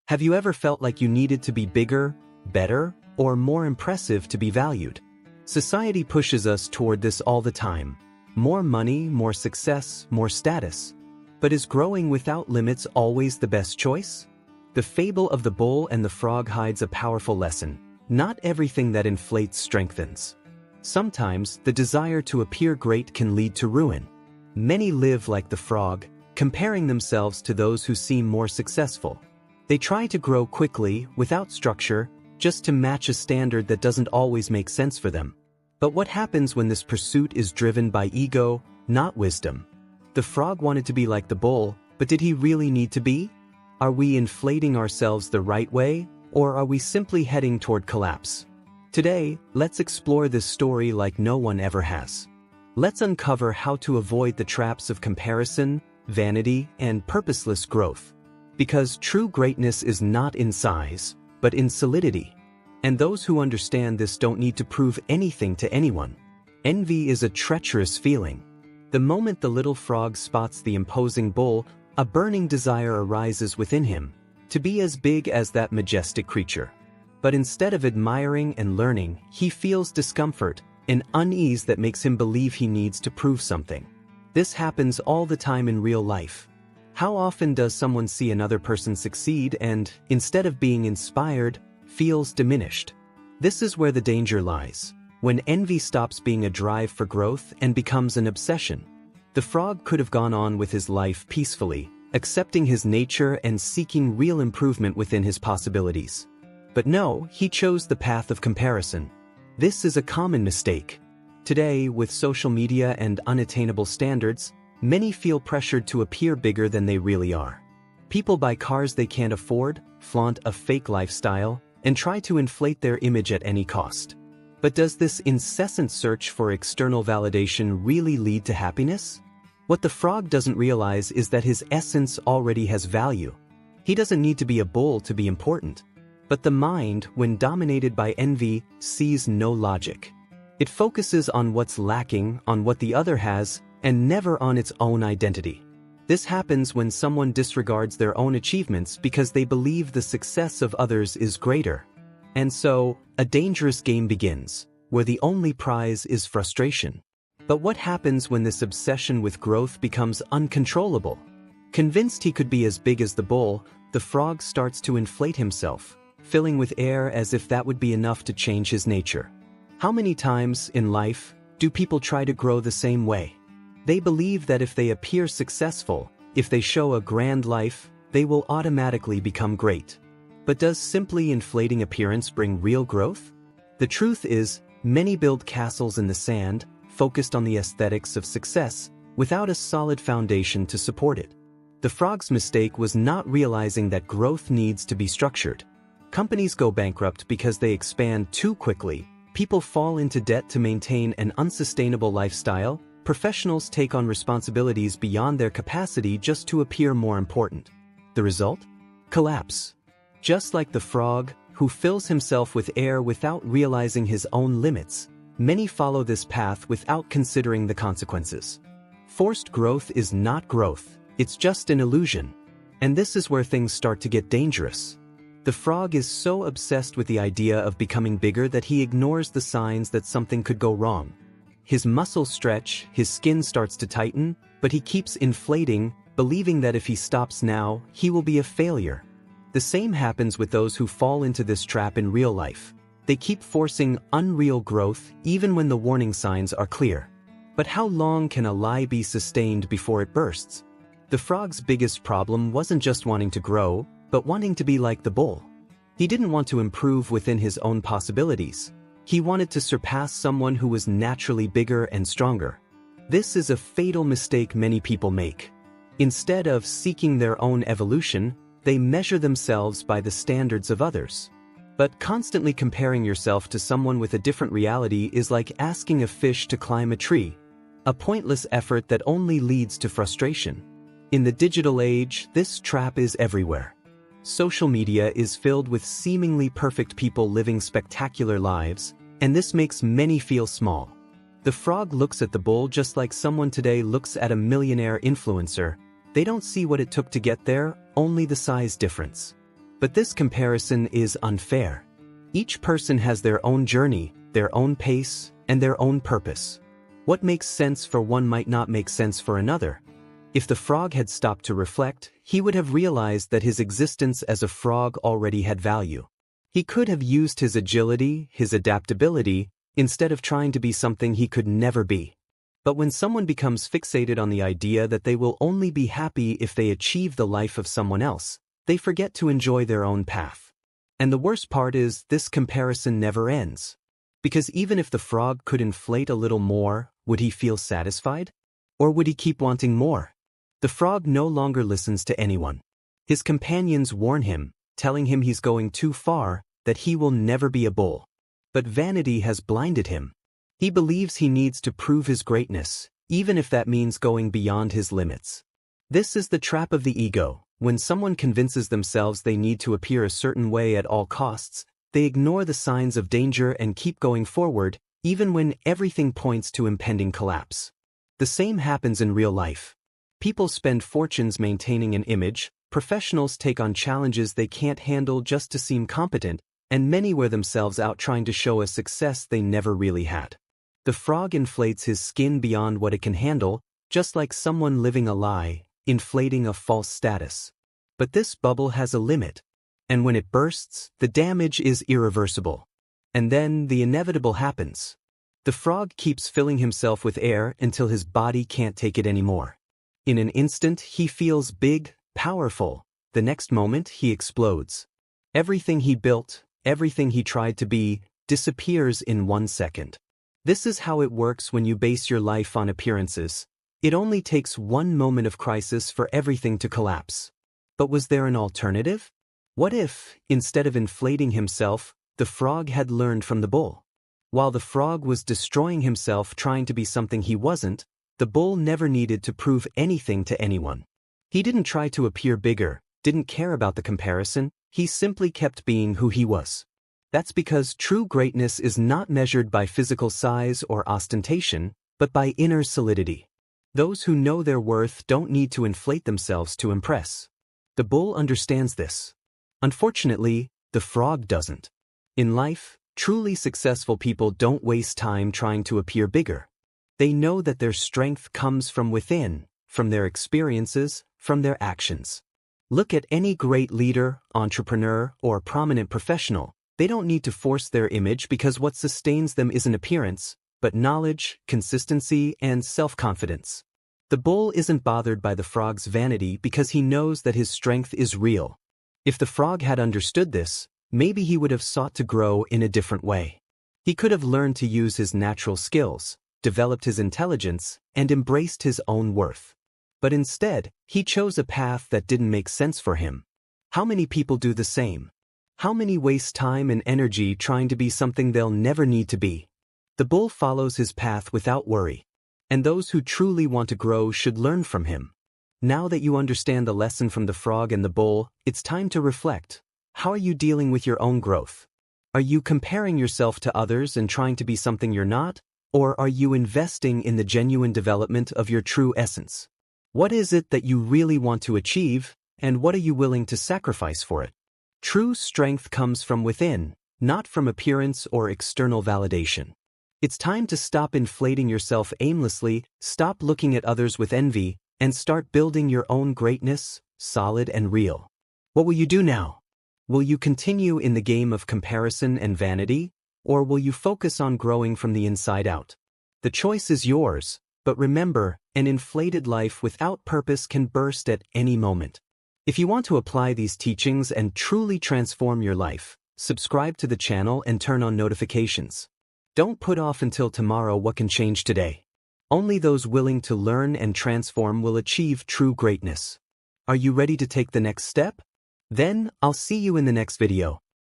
Have you ever felt like you needed to be bigger, better, or more impressive to be valued? Society pushes us toward this all the time. More money, more success, more status. But is growing without limits always the best choice? The fable of the bull and the frog hides a powerful lesson. Not everything that inflates strengthens. Sometimes, the desire to appear great can lead to ruin. Many live like the frog, comparing themselves to those who seem more successful. They try to grow quickly, without structure, just to match a standard that doesn't always make sense for them. But what happens when this pursuit is driven by ego, not wisdom? The frog wanted to be like the bull, but did he really need to be? Are we inflating ourselves the right way, or are we simply heading toward collapse? Today, let's explore this story like no one ever has. Let's uncover how to avoid the traps of comparison, vanity, and purposeless growth. Because true greatness is not in size, but in solidity. And those who understand this don't need to prove anything to anyone. Envy is a treacherous feeling. The moment the little frog spots the imposing bull, a burning desire arises within him, to be as big as that majestic creature. But instead of admiring and learning, he feels discomfort, an unease that makes him believe he needs to prove something. This happens all the time in real life. How often does someone see another person succeed and, instead of being inspired, feels diminished? This is where the danger lies, when envy stops being a drive for growth and becomes an obsession. The frog could have gone on with his life peacefully, accepting his nature and seeking real improvement within his possibilities. But no, he chose the path of comparison. This is a common mistake. Today, with social media and unattainable standards, many feel pressured to appear bigger than they really are. People buy cars they can't afford, flaunt a fake lifestyle, and try to inflate their image at any cost. But does this incessant search for external validation really lead to happiness? What the frog doesn't realize is that his essence already has value. He doesn't need to be a bull to be important. But the mind, when dominated by envy, sees no logic. It focuses on what's lacking, on what the other has, and never on its own identity. This happens when someone disregards their own achievements because they believe the success of others is greater. And so, a dangerous game begins, where the only prize is frustration. But what happens when this obsession with growth becomes uncontrollable? Convinced he could be as big as the bull, the frog starts to inflate himself, filling with air as if that would be enough to change his nature. How many times, in life, do people try to grow the same way? They believe that if they appear successful, if they show a grand life, they will automatically become great. But does simply inflating appearance bring real growth? The truth is, many build castles in the sand, focused on the aesthetics of success, without a solid foundation to support it. The frog's mistake was not realizing that growth needs to be structured. Companies go bankrupt because they expand too quickly, people fall into debt to maintain an unsustainable lifestyle, professionals take on responsibilities beyond their capacity just to appear more important. The result? Collapse. Just like the frog, who fills himself with air without realizing his own limits, many follow this path without considering the consequences. Forced growth is not growth, it's just an illusion. And this is where things start to get dangerous. The frog is so obsessed with the idea of becoming bigger that he ignores the signs that something could go wrong. His muscles stretch, his skin starts to tighten, but he keeps inflating, believing that if he stops now, he will be a failure. The same happens with those who fall into this trap in real life. They keep forcing unreal growth even when the warning signs are clear. But how long can a lie be sustained before it bursts? The frog's biggest problem wasn't just wanting to grow, but wanting to be like the bull. He didn't want to improve within his own possibilities. He wanted to surpass someone who was naturally bigger and stronger. This is a fatal mistake many people make. Instead of seeking their own evolution, they measure themselves by the standards of others. But constantly comparing yourself to someone with a different reality is like asking a fish to climb a tree, a pointless effort that only leads to frustration. In the digital age, this trap is everywhere. Social media is filled with seemingly perfect people living spectacular lives, and this makes many feel small. The frog looks at the bull just like someone today looks at a millionaire influencer. They don't see what it took to get there, only the size difference. But this comparison is unfair. Each person has their own journey, their own pace, and their own purpose. What makes sense for one might not make sense for another. If the frog had stopped to reflect, he would have realized that his existence as a frog already had value. He could have used his agility, his adaptability, instead of trying to be something he could never be. But when someone becomes fixated on the idea that they will only be happy if they achieve the life of someone else, they forget to enjoy their own path. And the worst part is, this comparison never ends. Because even if the frog could inflate a little more, would he feel satisfied? Or would he keep wanting more? The frog no longer listens to anyone. His companions warn him, telling him he's going too far, that he will never be a bull. But vanity has blinded him. He believes he needs to prove his greatness, even if that means going beyond his limits. This is the trap of the ego. When someone convinces themselves they need to appear a certain way at all costs, they ignore the signs of danger and keep going forward, even when everything points to impending collapse. The same happens in real life. People spend fortunes maintaining an image, professionals take on challenges they can't handle just to seem competent, and many wear themselves out trying to show a success they never really had. The frog inflates his skin beyond what it can handle, just like someone living a lie, inflating a false status. But this bubble has a limit. And when it bursts, the damage is irreversible. And then the inevitable happens. The frog keeps filling himself with air until his body can't take it anymore. In an instant, he feels big, powerful. The next moment, he explodes. Everything he built, everything he tried to be, disappears in 1 second. This is how it works when you base your life on appearances. It only takes one moment of crisis for everything to collapse. But was there an alternative? What if, instead of inflating himself, the frog had learned from the bull? While the frog was destroying himself trying to be something he wasn't, the bull never needed to prove anything to anyone. He didn't try to appear bigger, didn't care about the comparison, he simply kept being who he was. That's because true greatness is not measured by physical size or ostentation, but by inner solidity. Those who know their worth don't need to inflate themselves to impress. The bull understands this. Unfortunately, the frog doesn't. In life, truly successful people don't waste time trying to appear bigger. They know that their strength comes from within, from their experiences, from their actions. Look at any great leader, entrepreneur, or prominent professional. They don't need to force their image because what sustains them isn't appearance, but knowledge, consistency, and self-confidence. The bull isn't bothered by the frog's vanity because he knows that his strength is real. If the frog had understood this, maybe he would have sought to grow in a different way. He could have learned to use his natural skills, developed his intelligence, and embraced his own worth. But instead, he chose a path that didn't make sense for him. How many people do the same? How many waste time and energy trying to be something they'll never need to be? The bull follows his path without worry. And those who truly want to grow should learn from him. Now that you understand the lesson from the frog and the bull, it's time to reflect. How are you dealing with your own growth? Are you comparing yourself to others and trying to be something you're not? Or are you investing in the genuine development of your true essence? What is it that you really want to achieve, and what are you willing to sacrifice for it? True strength comes from within, not from appearance or external validation. It's time to stop inflating yourself aimlessly, stop looking at others with envy, and start building your own greatness, solid and real. What will you do now? Will you continue in the game of comparison and vanity, or will you focus on growing from the inside out? The choice is yours, but remember, an inflated life without purpose can burst at any moment. If you want to apply these teachings and truly transform your life, subscribe to the channel and turn on notifications. Don't put off until tomorrow what can change today. Only those willing to learn and transform will achieve true greatness. Are you ready to take the next step? Then, I'll see you in the next video.